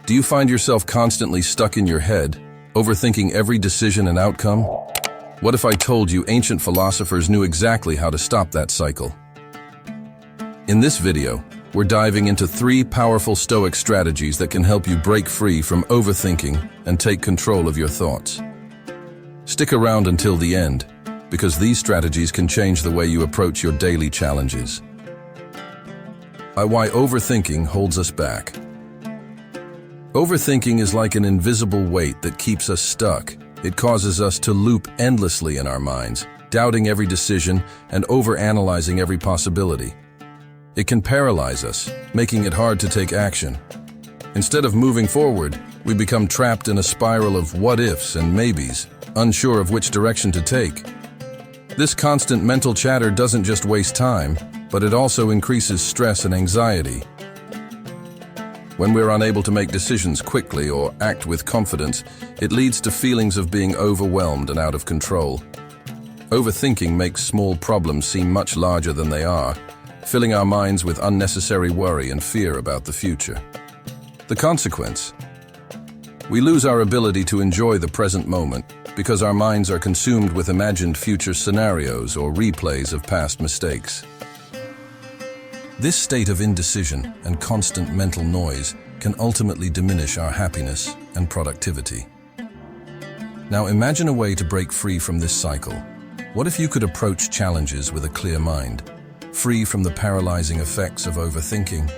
Do you find yourself constantly stuck in your head, overthinking every decision and outcome? What if I told you ancient philosophers knew exactly how to stop that cycle? In this video, we're diving into 3 powerful Stoic strategies that can help you break free from overthinking and take control of your thoughts. Stick around until the end, because these strategies can change the way you approach your daily challenges. Why overthinking holds us back. Overthinking is like an invisible weight that keeps us stuck. It causes us to loop endlessly in our minds, doubting every decision and overanalyzing every possibility. It can paralyze us, making it hard to take action. Instead of moving forward, we become trapped in a spiral of what-ifs and maybes, unsure of which direction to take. This constant mental chatter doesn't just waste time, but it also increases stress and anxiety. When we're unable to make decisions quickly or act with confidence, it leads to feelings of being overwhelmed and out of control. Overthinking makes small problems seem much larger than they are, filling our minds with unnecessary worry and fear about the future. The consequence? We lose our ability to enjoy the present moment because our minds are consumed with imagined future scenarios or replays of past mistakes. This state of indecision and constant mental noise can ultimately diminish our happiness and productivity. Now imagine a way to break free from this cycle. What if you could approach challenges with a clear mind, free from the paralyzing effects of overthinking?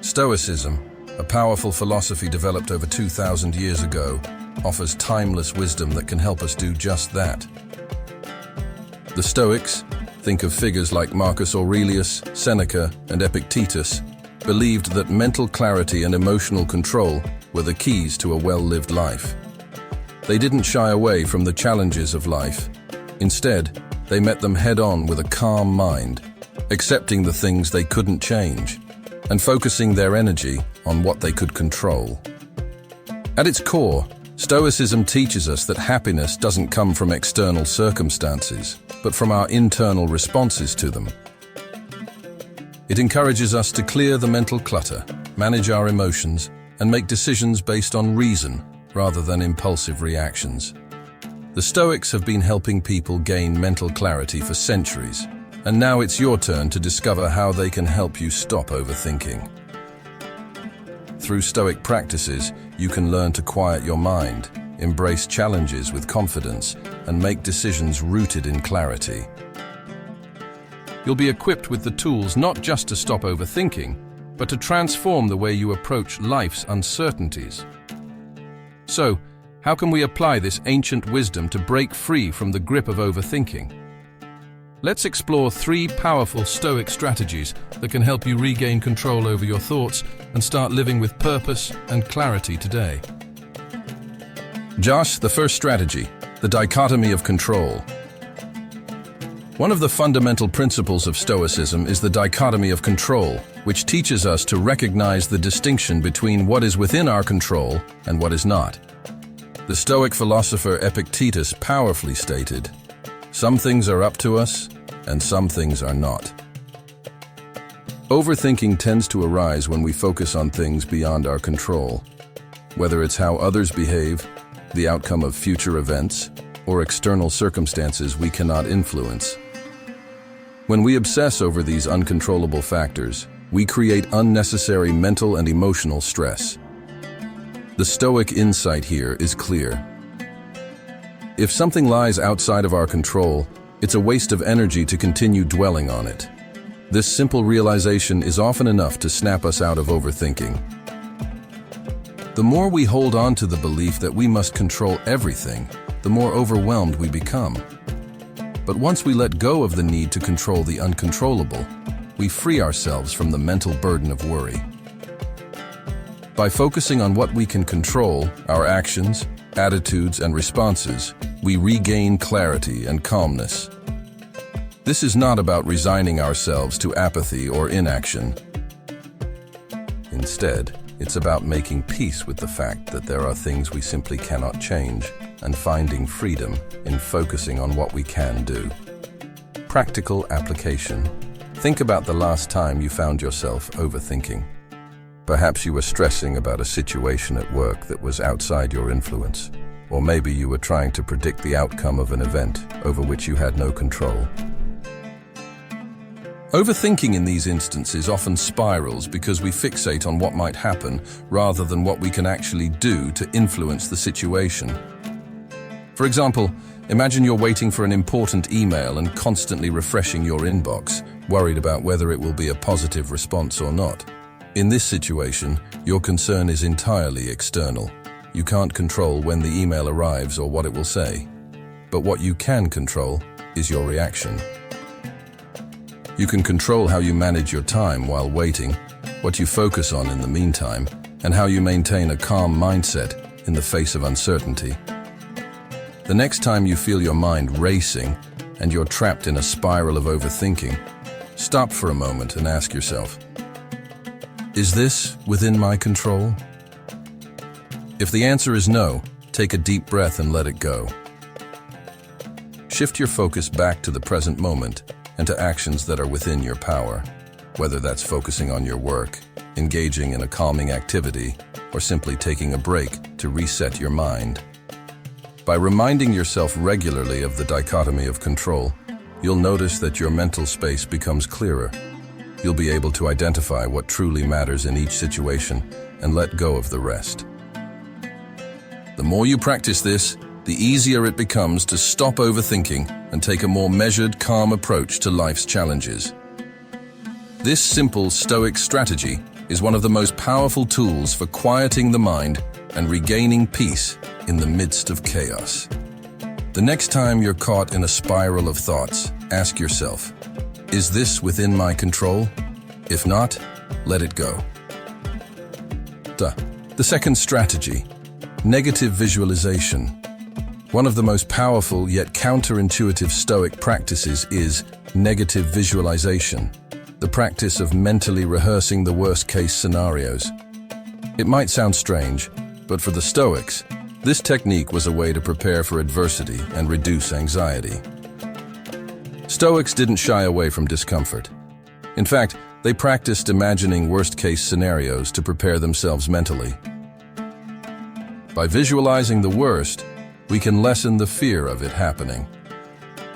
Stoicism, a powerful philosophy developed over 2,000 years ago, offers timeless wisdom that can help us do just that. The Stoics, think of figures like Marcus Aurelius, Seneca, and Epictetus, believed that mental clarity and emotional control were the keys to a well-lived life. They didn't shy away from the challenges of life. Instead, they met them head-on with a calm mind, accepting the things they couldn't change, and focusing their energy on what they could control. At its core, Stoicism teaches us that happiness doesn't come from external circumstances, but from our internal responses to them. It encourages us to clear the mental clutter, manage our emotions, and make decisions based on reason rather than impulsive reactions. The Stoics have been helping people gain mental clarity for centuries, and now it's your turn to discover how they can help you stop overthinking. Through Stoic practices, you can learn to quiet your mind, embrace challenges with confidence, and make decisions rooted in clarity. You'll be equipped with the tools not just to stop overthinking, but to transform the way you approach life's uncertainties. So, how can we apply this ancient wisdom to break free from the grip of overthinking? Let's explore 3 powerful Stoic strategies that can help you regain control over your thoughts and start living with purpose and clarity today. Josh, the first strategy, the dichotomy of control. One of the fundamental principles of Stoicism is the dichotomy of control, which teaches us to recognize the distinction between what is within our control and what is not. The Stoic philosopher Epictetus powerfully stated, "Some things are up to us, and some things are not." Overthinking tends to arise when we focus on things beyond our control, whether it's how others behave, the outcome of future events, or external circumstances we cannot influence. When we obsess over these uncontrollable factors, we create unnecessary mental and emotional stress. The Stoic insight here is clear. If something lies outside of our control, it's a waste of energy to continue dwelling on it. This simple realization is often enough to snap us out of overthinking. The more we hold on to the belief that we must control everything, the more overwhelmed we become. But once we let go of the need to control the uncontrollable, we free ourselves from the mental burden of worry. By focusing on what we can control, our actions, attitudes, and responses, we regain clarity and calmness. This is not about resigning ourselves to apathy or inaction. Instead, it's about making peace with the fact that there are things we simply cannot change and finding freedom in focusing on what we can do. Practical application. Think about the last time you found yourself overthinking. Perhaps you were stressing about a situation at work that was outside your influence, or maybe you were trying to predict the outcome of an event over which you had no control. Overthinking in these instances often spirals because we fixate on what might happen rather than what we can actually do to influence the situation. For example, imagine you're waiting for an important email and constantly refreshing your inbox, worried about whether it will be a positive response or not. In this situation, your concern is entirely external. You can't control when the email arrives or what it will say. But what you can control is your reaction. You can control how you manage your time while waiting, what you focus on in the meantime, and how you maintain a calm mindset in the face of uncertainty. The next time you feel your mind racing and you're trapped in a spiral of overthinking, stop for a moment and ask yourself, is this within my control? If the answer is no, take a deep breath and let it go. Shift your focus back to the present moment and to actions that are within your power, whether that's focusing on your work, engaging in a calming activity, or simply taking a break to reset your mind. By reminding yourself regularly of the dichotomy of control, you'll notice that your mental space becomes clearer. You'll be able to identify what truly matters in each situation and let go of the rest. The more you practice this, the easier it becomes to stop overthinking and take a more measured, calm approach to life's challenges. This simple Stoic strategy is one of the most powerful tools for quieting the mind and regaining peace in the midst of chaos. The next time you're caught in a spiral of thoughts, ask yourself, is this within my control? If not, let it go. The second strategy, negative visualization. One of the most powerful yet counterintuitive Stoic practices is negative visualization, the practice of mentally rehearsing the worst-case scenarios. It might sound strange, but for the Stoics, this technique was a way to prepare for adversity and reduce anxiety. Stoics didn't shy away from discomfort. In fact, they practiced imagining worst-case scenarios to prepare themselves mentally. By visualizing the worst, we can lessen the fear of it happening.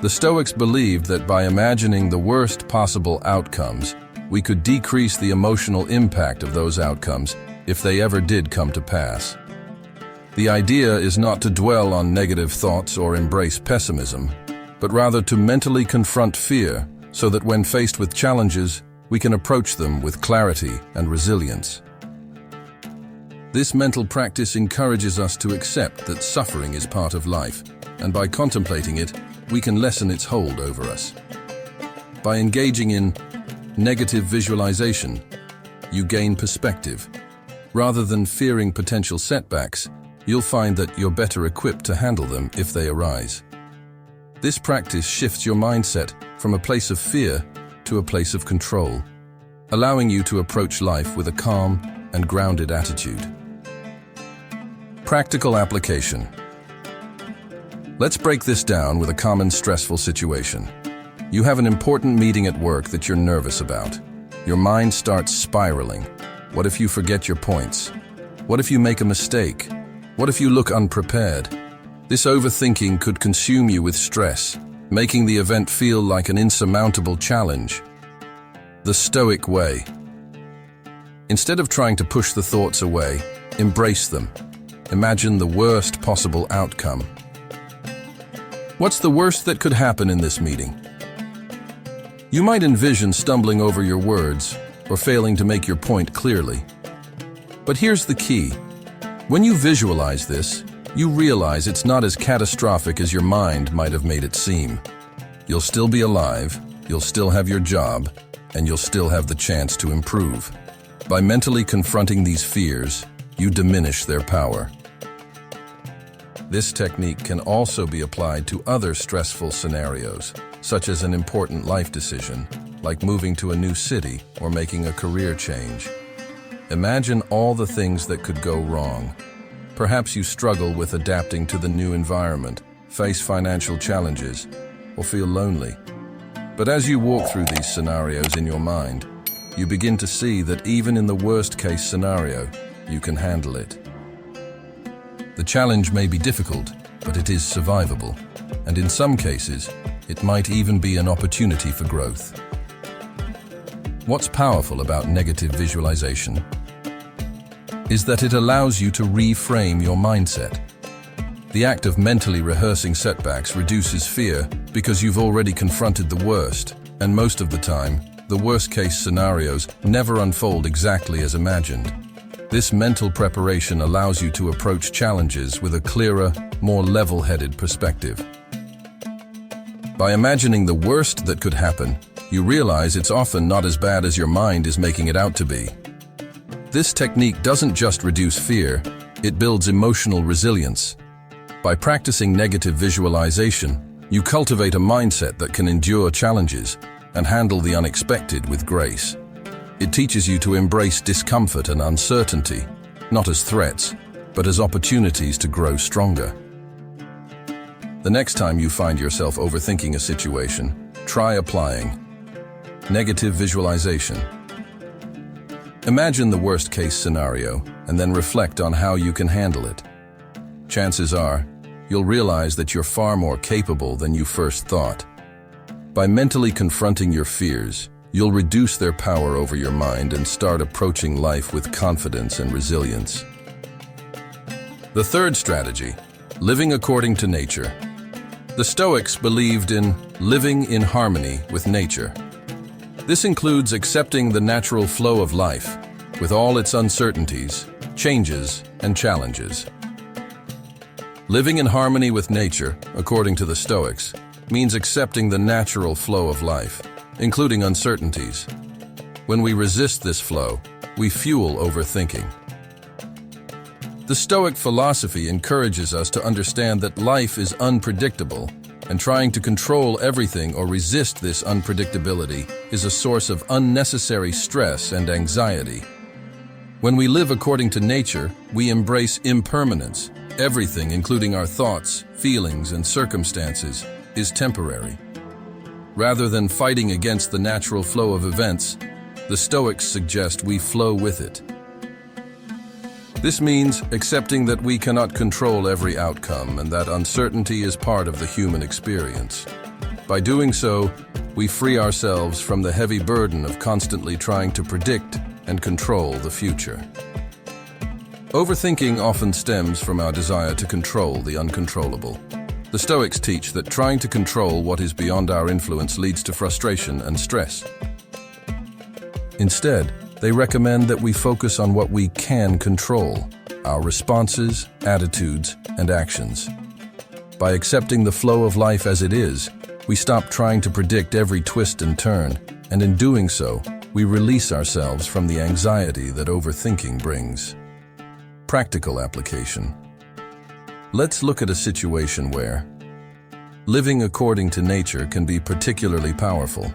The Stoics believed that by imagining the worst possible outcomes, we could decrease the emotional impact of those outcomes if they ever did come to pass. The idea is not to dwell on negative thoughts or embrace pessimism, but rather to mentally confront fear so that when faced with challenges, we can approach them with clarity and resilience. This mental practice encourages us to accept that suffering is part of life, and by contemplating it, we can lessen its hold over us. By engaging in negative visualization, you gain perspective. Rather than fearing potential setbacks, you'll find that you're better equipped to handle them if they arise. This practice shifts your mindset from a place of fear to a place of control, allowing you to approach life with a calm and grounded attitude. Practical application. Let's break this down with a common stressful situation. You have an important meeting at work that you're nervous about. Your mind starts spiraling. What if you forget your points? What if you make a mistake? What if you look unprepared? This overthinking could consume you with stress, making the event feel like an insurmountable challenge. The Stoic way. Instead of trying to push the thoughts away, embrace them. Imagine the worst possible outcome. What's the worst that could happen in this meeting? You might envision stumbling over your words or failing to make your point clearly. But here's the key. When you visualize this, you realize it's not as catastrophic as your mind might have made it seem. You'll still be alive, you'll still have your job, and you'll still have the chance to improve. By mentally confronting these fears, you diminish their power. This technique can also be applied to other stressful scenarios, such as an important life decision, like moving to a new city or making a career change. Imagine all the things that could go wrong. Perhaps you struggle with adapting to the new environment, face financial challenges, or feel lonely. But as you walk through these scenarios in your mind, you begin to see that even in the worst-case scenario, you can handle it. The challenge may be difficult, but it is survivable, and in some cases, it might even be an opportunity for growth. What's powerful about negative visualization is that it allows you to reframe your mindset. The act of mentally rehearsing setbacks reduces fear because you've already confronted the worst, and most of the time, the worst-case scenarios never unfold exactly as imagined. This mental preparation allows you to approach challenges with a clearer, more level-headed perspective. By imagining the worst that could happen, you realize it's often not as bad as your mind is making it out to be. This technique doesn't just reduce fear, it builds emotional resilience. By practicing negative visualization, you cultivate a mindset that can endure challenges and handle the unexpected with grace. It teaches you to embrace discomfort and uncertainty, not as threats, but as opportunities to grow stronger. The next time you find yourself overthinking a situation, try applying negative visualization. Imagine the worst-case scenario and then reflect on how you can handle it. Chances are, you'll realize that you're far more capable than you first thought. By mentally confronting your fears, you'll reduce their power over your mind and start approaching life with confidence and resilience. The third strategy, living according to nature. The Stoics believed in living in harmony with nature. This includes accepting the natural flow of life, with all its uncertainties, changes, and challenges. Living in harmony with nature, according to the Stoics, means accepting the natural flow of life, including uncertainties. When we resist this flow, we fuel overthinking. The Stoic philosophy encourages us to understand that life is unpredictable, and trying to control everything or resist this unpredictability is a source of unnecessary stress and anxiety. When we live according to nature, we embrace impermanence. Everything, including our thoughts, feelings, and circumstances, is temporary. Rather than fighting against the natural flow of events, the Stoics suggest we flow with it. This means accepting that we cannot control every outcome and that uncertainty is part of the human experience. By doing so, we free ourselves from the heavy burden of constantly trying to predict and control the future. Overthinking often stems from our desire to control the uncontrollable. The Stoics teach that trying to control what is beyond our influence leads to frustration and stress. Instead, they recommend that we focus on what we can control, our responses, attitudes, and actions. By accepting the flow of life as it is, we stop trying to predict every twist and turn, and in doing so, we release ourselves from the anxiety that overthinking brings. Practical application. Let's look at a situation where living according to nature can be particularly powerful,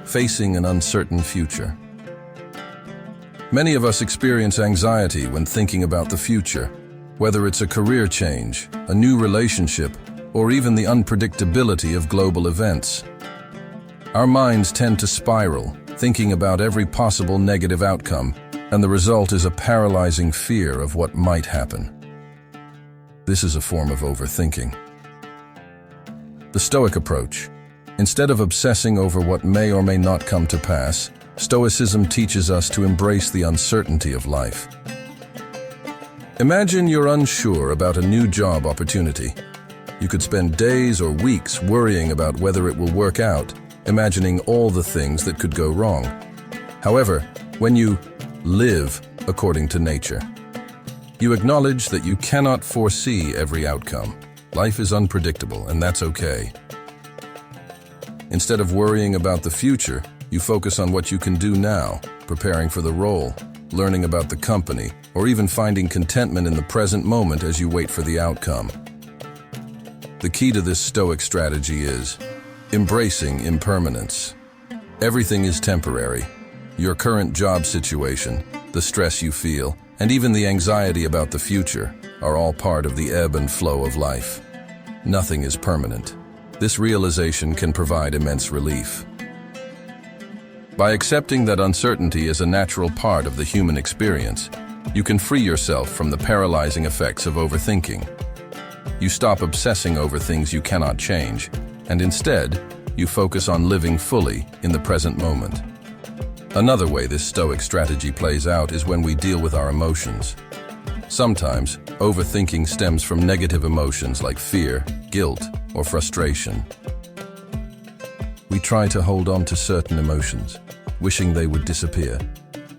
facing an uncertain future. Many of us experience anxiety when thinking about the future, whether it's a career change, a new relationship, or even the unpredictability of global events. Our minds tend to spiral, thinking about every possible negative outcome, and the result is a paralyzing fear of what might happen. This is a form of overthinking. The Stoic approach. Instead of obsessing over what may or may not come to pass, Stoicism teaches us to embrace the uncertainty of life. Imagine you're unsure about a new job opportunity. You could spend days or weeks worrying about whether it will work out, imagining all the things that could go wrong. However, when you live according to nature, you acknowledge that you cannot foresee every outcome. Life is unpredictable, and that's okay. Instead of worrying about the future, you focus on what you can do now, preparing for the role, learning about the company, or even finding contentment in the present moment as you wait for the outcome. The key to this Stoic strategy is embracing impermanence. Everything is temporary. Your current job situation, the stress you feel, and even the anxiety about the future are all part of the ebb and flow of life. Nothing is permanent. This realization can provide immense relief. By accepting that uncertainty is a natural part of the human experience, you can free yourself from the paralyzing effects of overthinking. You stop obsessing over things you cannot change, and instead, you focus on living fully in the present moment. Another way this Stoic strategy plays out is when we deal with our emotions. Sometimes, overthinking stems from negative emotions like fear, guilt, or frustration. We try to hold on to certain emotions, wishing they would disappear,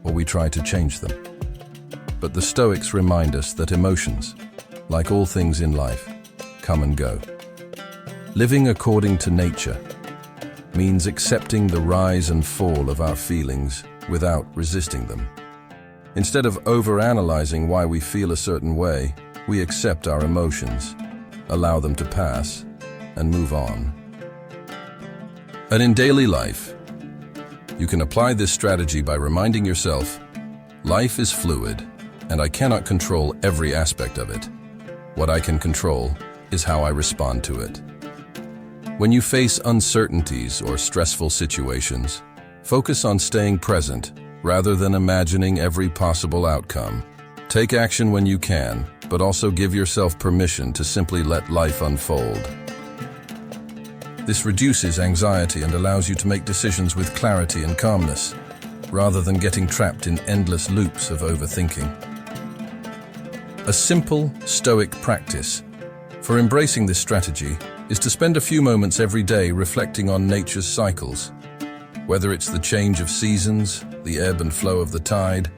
or we try to change them. But the Stoics remind us that emotions, like all things in life, come and go. Living according to nature means accepting the rise and fall of our feelings without resisting them. Instead of overanalyzing why we feel a certain way, we accept our emotions, allow them to pass, and move on. And in daily life, you can apply this strategy by reminding yourself, life is fluid, and I cannot control every aspect of it. What I can control is how I respond to it. When you face uncertainties or stressful situations, focus on staying present rather than imagining every possible outcome. Take action when you can, but also give yourself permission to simply let life unfold. This reduces anxiety and allows you to make decisions with clarity and calmness, rather than getting trapped in endless loops of overthinking. A simple, Stoic practice for embracing this strategy is to spend a few moments every day reflecting on nature's cycles. Whether it's the change of seasons, the ebb and flow of the tide,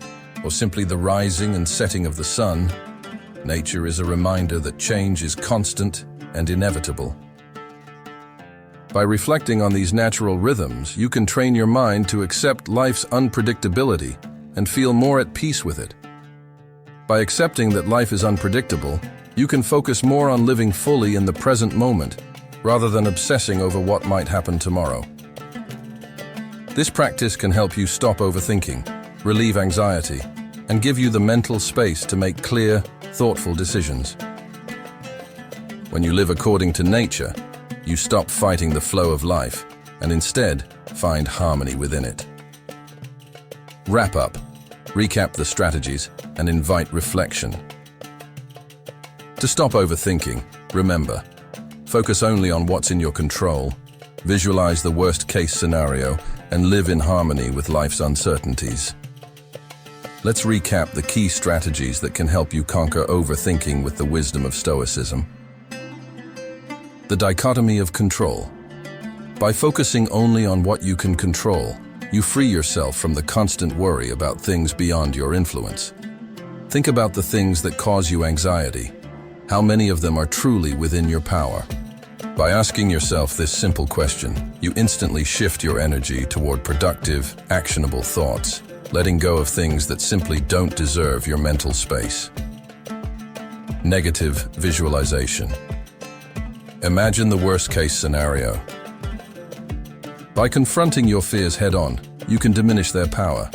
or simply the rising and setting of the sun, nature is a reminder that change is constant and inevitable. By reflecting on these natural rhythms, you can train your mind to accept life's unpredictability and feel more at peace with it. By accepting that life is unpredictable, you can focus more on living fully in the present moment, rather than obsessing over what might happen tomorrow. This practice can help you stop overthinking, relieve anxiety, and give you the mental space to make clear, thoughtful decisions. When you live according to nature, you stop fighting the flow of life and instead find harmony within it. Wrap up, recap the strategies, and invite reflection. To stop overthinking, remember, focus only on what's in your control, visualize the worst-case scenario, and live in harmony with life's uncertainties. Let's recap the key strategies that can help you conquer overthinking with the wisdom of Stoicism. The dichotomy of control. By focusing only on what you can control, you free yourself from the constant worry about things beyond your influence. Think about the things that cause you anxiety. How many of them are truly within your power? By asking yourself this simple question, you instantly shift your energy toward productive, actionable thoughts, letting go of things that simply don't deserve your mental space. Negative visualization. Imagine the worst-case scenario. By confronting your fears head-on, you can diminish their power.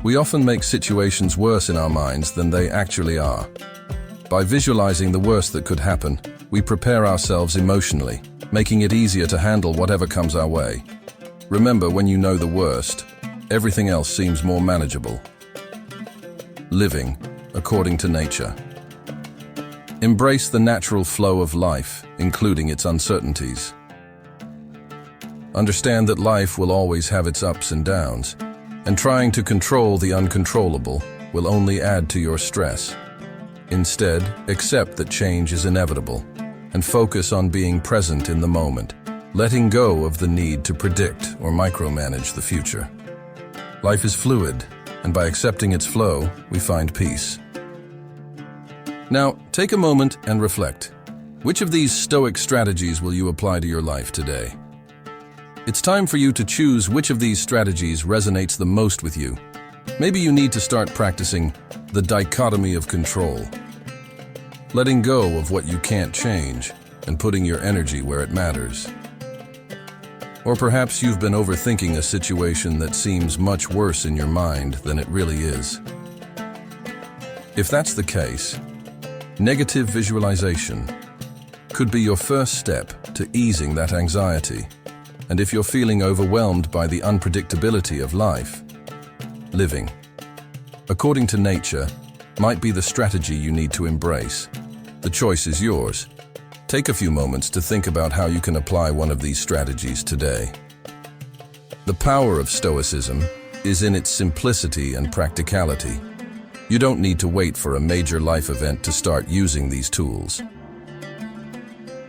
We often make situations worse in our minds than they actually are. By visualizing the worst that could happen, we prepare ourselves emotionally, making it easier to handle whatever comes our way. Remember, when you know the worst, everything else seems more manageable. Living according to nature. Embrace the natural flow of life, including its uncertainties. Understand that life will always have its ups and downs, and trying to control the uncontrollable will only add to your stress. Instead, accept that change is inevitable, and focus on being present in the moment, letting go of the need to predict or micromanage the future. Life is fluid, and by accepting its flow, we find peace. Now, take a moment and reflect. Which of these Stoic strategies will you apply to your life today? It's time for you to choose which of these strategies resonates the most with you. Maybe you need to start practicing the dichotomy of control, letting go of what you can't change and putting your energy where it matters. Or perhaps you've been overthinking a situation that seems much worse in your mind than it really is. If that's the case, negative visualization could be your first step to easing that anxiety. And if you're feeling overwhelmed by the unpredictability of life, living according to nature might be the strategy you need to embrace. The choice is yours. Take a few moments to think about how you can apply one of these strategies today. The power of Stoicism is in its simplicity and practicality. You don't need to wait for a major life event to start using these tools.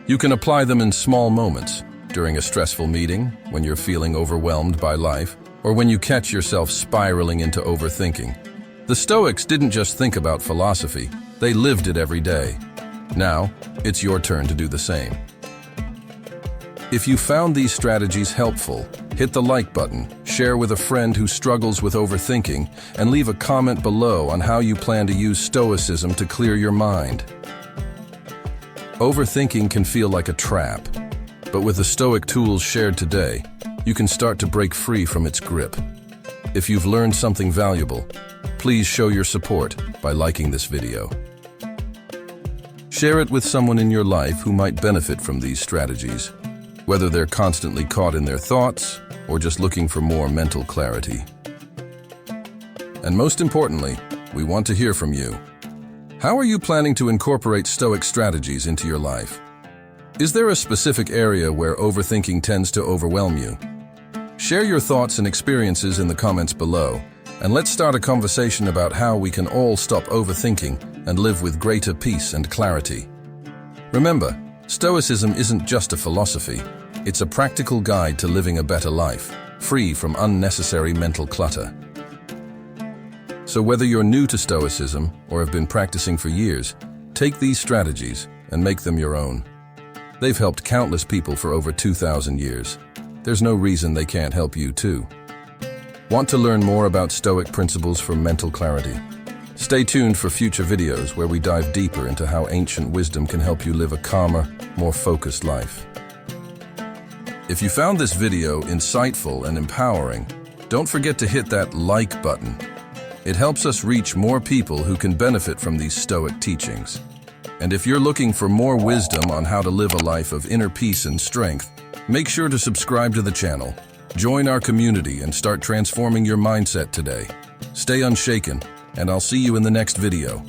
You can apply them in small moments, during a stressful meeting, when you're feeling overwhelmed by life, or when you catch yourself spiraling into overthinking. The Stoics didn't just think about philosophy, they lived it every day. Now, it's your turn to do the same. If you found these strategies helpful, hit the like button, share with a friend who struggles with overthinking, and leave a comment below on how you plan to use Stoicism to clear your mind. Overthinking can feel like a trap, but with the Stoic tools shared today, you can start to break free from its grip. If you've learned something valuable, please show your support by liking this video. Share it with someone in your life who might benefit from these strategies, whether they're constantly caught in their thoughts or just looking for more mental clarity. And most importantly, we want to hear from you. How are you planning to incorporate Stoic strategies into your life? Is there a specific area where overthinking tends to overwhelm you? Share your thoughts and experiences in the comments below, and let's start a conversation about how we can all stop overthinking and live with greater peace and clarity. Remember, Stoicism isn't just a philosophy, it's a practical guide to living a better life, free from unnecessary mental clutter. So whether you're new to Stoicism or have been practicing for years, take these strategies and make them your own. They've helped countless people for over 2,000 years. There's no reason they can't help you too. Want to learn more about Stoic principles for mental clarity? Stay tuned for future videos where we dive deeper into how ancient wisdom can help you live a calmer, more focused life. If you found this video insightful and empowering, don't forget to hit that like button. It helps us reach more people who can benefit from these Stoic teachings. And if you're looking for more wisdom on how to live a life of inner peace and strength, make sure to subscribe to the channel. Join our community and start transforming your mindset today. Stay unshaken, and I'll see you in the next video.